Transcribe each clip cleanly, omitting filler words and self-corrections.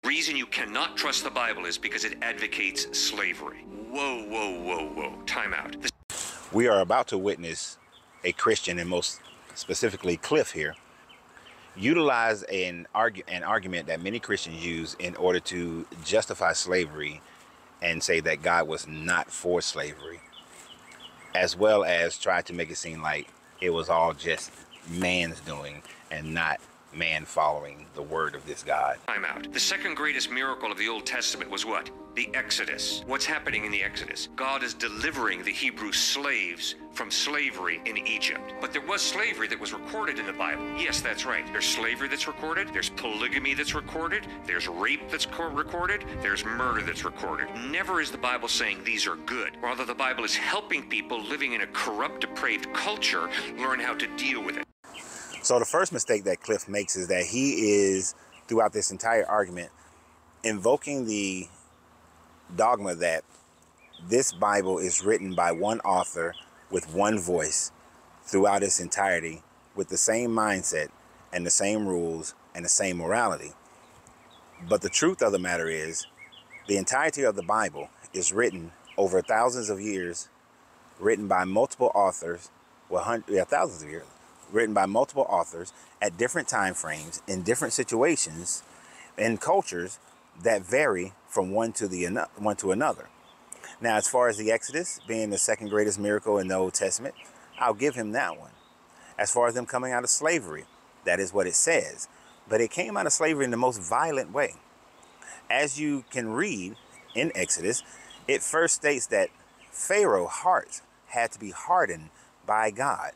reason you cannot trust the Bible is because it advocates slavery. Whoa, whoa, whoa, whoa. Time out. We are about to witness a Christian, and most specifically Cliff here, utilize an argument that many Christians use in order to justify slavery and say that God was not for slavery, as well as try to make it seem like it was all just man's doing and not man following the word of this God. Time out. The second greatest miracle of the Old Testament was what? The Exodus. What's happening in the Exodus? God is delivering the Hebrew slaves from slavery in Egypt. But there was slavery that was recorded in the Bible. Yes, that's right. There's slavery that's recorded. There's polygamy that's recorded. There's rape that's recorded. There's murder that's recorded. Never is the Bible saying these are good. Rather, the Bible is helping people living in a corrupt, depraved culture learn how to deal with it. So the first mistake that Cliff makes is that he is, throughout this entire argument, invoking the dogma that this Bible is written by one author with one voice throughout its entirety, with the same mindset and the same rules and the same morality. But the truth of the matter is, the entirety of the Bible is written over thousands of years, written by multiple authors, thousands of years, written by multiple authors at different time frames, in different situations, in cultures that vary from one to another. Now, as far as the Exodus being the second greatest miracle in the Old Testament, I'll give him that one. As far as them coming out of slavery, that is what it says. But it came out of slavery in the most violent way. As you can read in Exodus, it first states that Pharaoh's heart had to be hardened by God,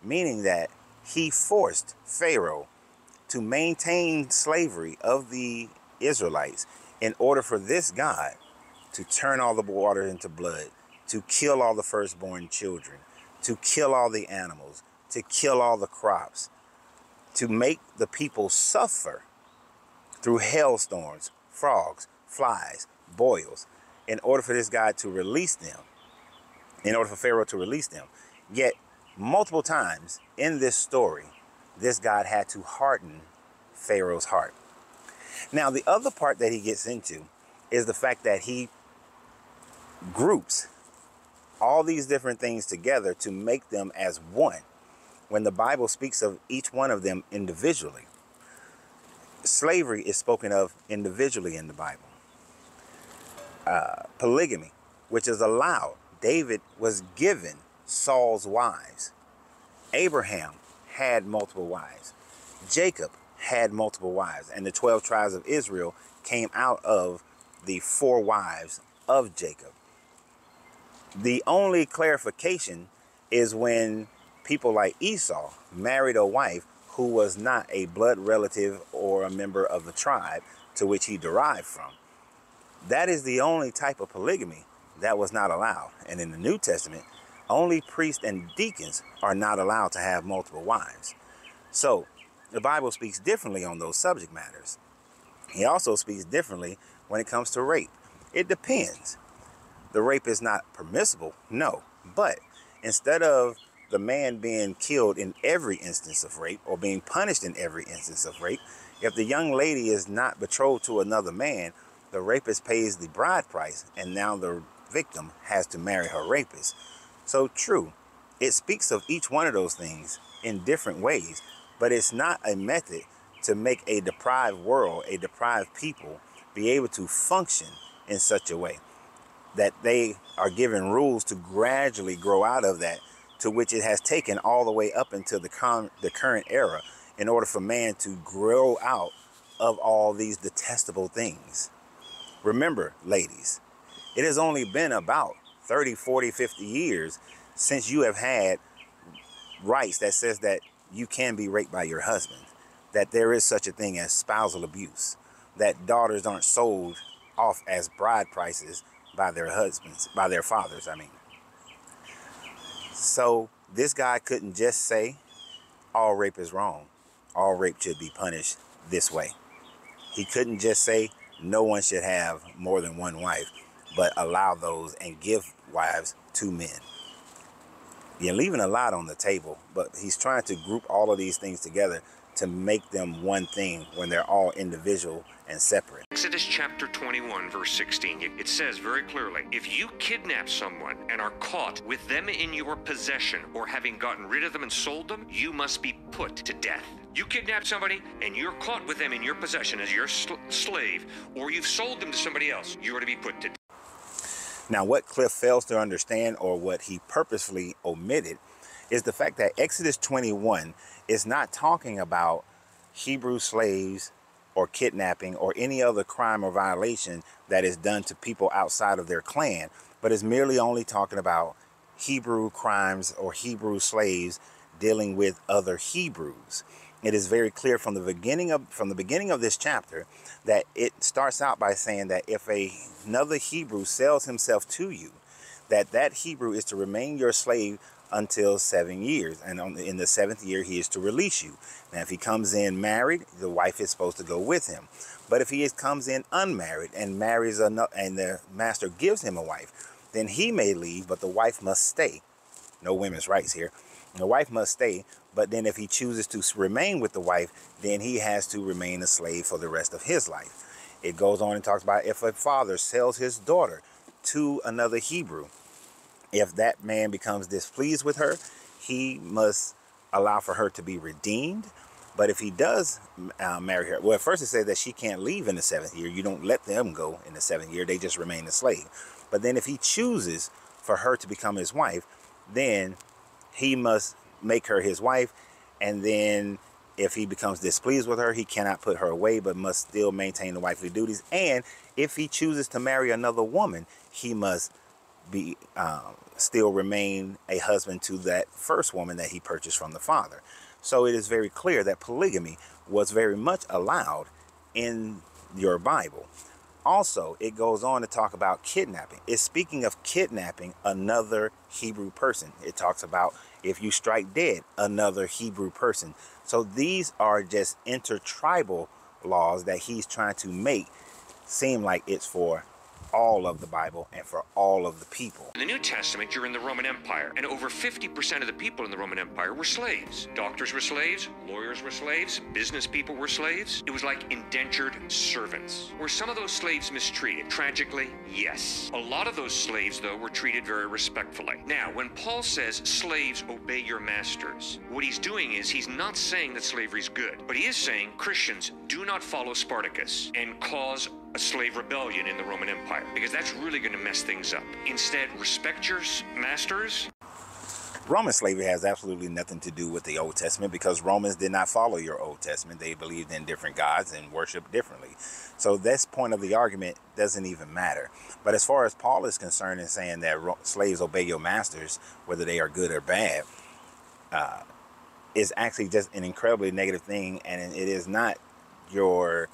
meaning that he forced Pharaoh to maintain slavery of the Israelites in order for this God to turn all the water into blood, to kill all the firstborn children, to kill all the animals, to kill all the crops, to make the people suffer through hailstorms, frogs, flies, boils, in order for this God to release them, in order for Pharaoh to release them. Yet, multiple times in this story, this God had to harden Pharaoh's heart. Now, the other part that he gets into is the fact that he groups all these different things together to make them as one, when the Bible speaks of each one of them individually. Slavery is spoken of individually in the Bible. Polygamy, which is allowed. David was given Saul's wives. Abraham had multiple wives. Jacob had multiple wives. And the 12 tribes of Israel came out of the 4 wives of Jacob. The only clarification is when people like Esau married a wife who was not a blood relative or a member of the tribe to which he derived from. That is the only type of polygamy that was not allowed. And in the New Testament, only priests and deacons are not allowed to have multiple wives. So the Bible speaks differently on those subject matters. He also speaks differently when it comes to rape. It depends. The rape is not permissible, no. But instead of the man being killed in every instance of rape or being punished in every instance of rape, if the young lady is not betrothed to another man, the rapist pays the bride price, and now the victim has to marry her rapist. So true, it speaks of each one of those things in different ways, but it's not a method to make a deprived world, a deprived people, be able to function in such a way that they are given rules to gradually grow out of that, to which it has taken all the way up into the current era in order for man to grow out of all these detestable things. Remember, ladies, it has only been about 30, 40, 50 years since you have had rights that says that you can be raped by your husband, that there is such a thing as spousal abuse, that daughters aren't sold off as bride prices by their husbands, by their fathers, I mean. So this guy couldn't just say all rape is wrong. All rape should be punished this way. He couldn't just say no one should have more than one wife, but allow those and give wives to men. You're leaving a lot on the table, but he's trying to group all of these things together to make them one thing when they're all individual and separate. Exodus chapter 21, verse 16, it says very clearly, if you kidnap someone and are caught with them in your possession or having gotten rid of them and sold them, you must be put to death. You kidnap somebody and you're caught with them in your possession as your slave, or you've sold them to somebody else, you are to be put to death. Now, what Cliff fails to understand, or what he purposefully omitted, is the fact that Exodus 21 is not talking about Hebrew slaves or kidnapping or any other crime or violation that is done to people outside of their clan, but is merely only talking about Hebrew crimes or Hebrew slaves dealing with other Hebrews. It is very clear from the beginning of this chapter that it starts out by saying that if another Hebrew sells himself to you, that Hebrew is to remain your slave until 7 years, and in the 7th year he is to release you. Now, if he comes in married, the wife is supposed to go with him. But if he comes in unmarried and marries another, and the master gives him a wife, then he may leave, but the wife must stay. No women's rights here. The wife must stay, but then if he chooses to remain with the wife, then he has to remain a slave for the rest of his life. It goes on and talks about if a father sells his daughter to another Hebrew, if that man becomes displeased with her, he must allow for her to be redeemed. But if he does marry her, well, at first it says that she can't leave in the 7th year. You don't let them go in the 7th year. They just remain a slave. But then if he chooses for her to become his wife, then he must make her his wife. And then if he becomes displeased with her, he cannot put her away, but must still maintain the wifely duties. And if he chooses to marry another woman, he must be still remain a husband to that first woman that he purchased from the father. So it is very clear that polygamy was very much allowed in your Bible. Also, it goes on to talk about kidnapping. It's speaking of kidnapping another Hebrew person. It talks about if you strike dead another Hebrew person. So these are just intertribal laws that he's trying to make seem like it's for all of the Bible and for all of the people. In the New Testament, you're in the Roman Empire, and over 50% of the people in the Roman Empire were slaves. Doctors were slaves, lawyers were slaves, business people were slaves. It was like indentured servants. Were some of those slaves mistreated? Tragically, yes. A lot of those slaves, though, were treated very respectfully. Now, when Paul says, slaves, obey your masters, what he's doing is he's not saying that slavery's good, but he is saying Christians do not follow Spartacus and cause a slave rebellion in the Roman Empire, because that's really going to mess things up. Instead, respect your masters. Roman slavery has absolutely nothing to do with the Old Testament, because Romans did not follow your Old Testament. They believed in different gods and worshiped differently. So this point of the argument doesn't even matter. But as far as Paul is concerned in saying that slaves obey your masters, whether they are good or bad, is actually just an incredibly negative thing. And it is not your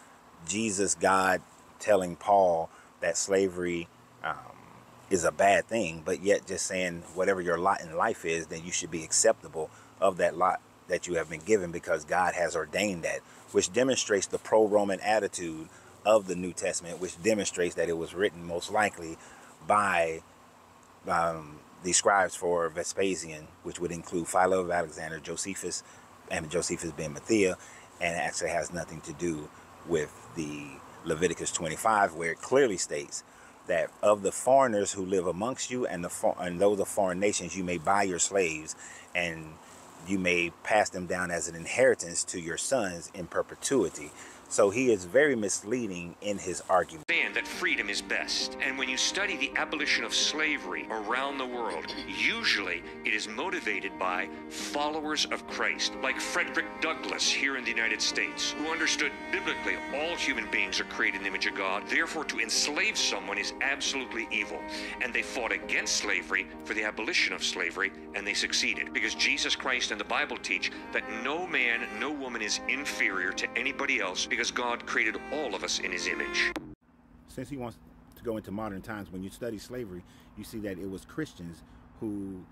Jesus God telling Paul that slavery is a bad thing, but yet just saying whatever your lot in life is, then you should be acceptable of that lot that you have been given, because God has ordained that, which demonstrates the pro-Roman attitude of the New Testament, which demonstrates that it was written most likely by the scribes for Vespasian, which would include Philo of Alexander, Josephus, and Josephus ben Matthias, and actually has nothing to do with the Leviticus 25, where it clearly states that of the foreigners who live amongst you and those of foreign nations, you may buy your slaves, and you may pass them down as an inheritance to your sons in perpetuity. So he is very misleading in his argument. Understand that freedom is best, and when you study the abolition of slavery around the world, usually it is motivated by followers of Christ, like Frederick Douglas here in the United States, who understood biblically all human beings are created in the image of God, therefore to enslave someone is absolutely evil. And they fought against slavery for the abolition of slavery, and they succeeded, because Jesus Christ and the Bible teach that no man, no woman is inferior to anybody else, because God created all of us in his image. Since he wants to go into modern times, when you study slavery, you see that it was Christians who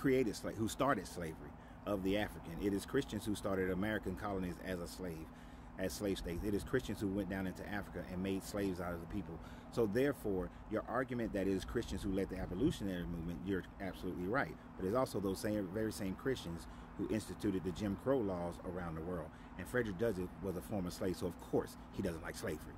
who started slavery of the African. It is Christians who started American colonies as slave states. It is Christians who went down into Africa and made slaves out of the people. So therefore, your argument that it is Christians who led the evolutionary movement, you're absolutely right. But it's also those very same Christians who instituted the Jim Crow laws around the world. And Frederick Douglass was a former slave, so of course he doesn't like slavery.